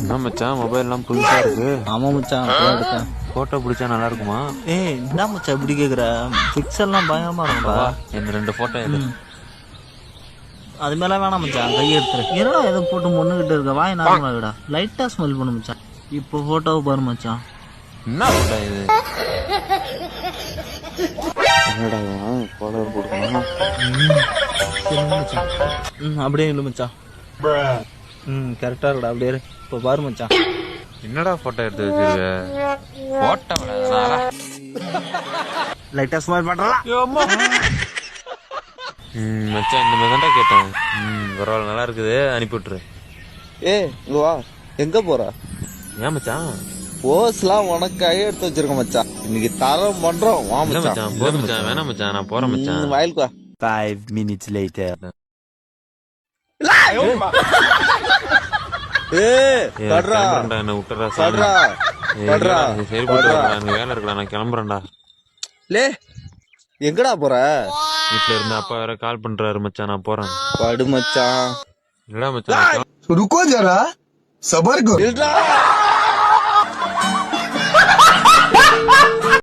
என்ன மச்சான் மொபைல் எல்லாம் புதுசா இருக்கு. ஆமா மச்சான், எடுத்தேன். போட்டோ பிடிச்சா நல்லா இருக்குமா? என்ன மச்சான் இப்படி கேக்குற? பிக்சர்லாம் பயங்கரமா இருக்கும்டா. இந்த 2 போட்டோ எடு. அது மேல வேணாம் மச்சான், கையை எடுத்துரு. என்னடா எதை போட்டு முன்னுகிட்டு இருக்க? வாய் நார்மலாடா, லைட்டா ஸ்மெல் பண்ணு மச்சான். இப்போ போட்டோவை பாரு மச்சான். என்ன போட்டோ இது? என்னடா போட்டோ போடுறோம். அப்படியே இல்லை மச்சான். கரெக்டா இருக்கடா, அப்படியே இரு. இப்போ பாரு மச்சான். என்னடா போட்டோ எடுத்து வச்சிருக்க? போட்டோ லைட்டா ஸ்மெல் பண்றா. மச்சான் இந்த மாதிரி தான்டா கேட்டேன். பரவாயில்ல, நல்லா இருக்குது, அனுப்பி விட்டுரு. இங்க வா. எங்க போற? ஏன் மச்சான்? போஸ்லாம் உனக்காக எடுத்து வச்சிருக்கோம் மச்சான். இன்னைக்கு தரம் பண்றோம். வா மச்சான், போதும் மச்சான், வேணாம் மச்சான், நான் போறேன் மச்சான். வயலுக்கு வா. 5 minutes later. என்ன விட்டுறா சரி போட்டு எனக்கு வேலை இருக்குடா, நான் கிளம்புறேன்டா. எங்கடா போற? வீட்டுல இருந்து அப்பா வேற கால் பண்றாரு மச்சான், நான் போறேன். படு மச்சான். இல்லடா மச்சான், रुको जरा सबर करो।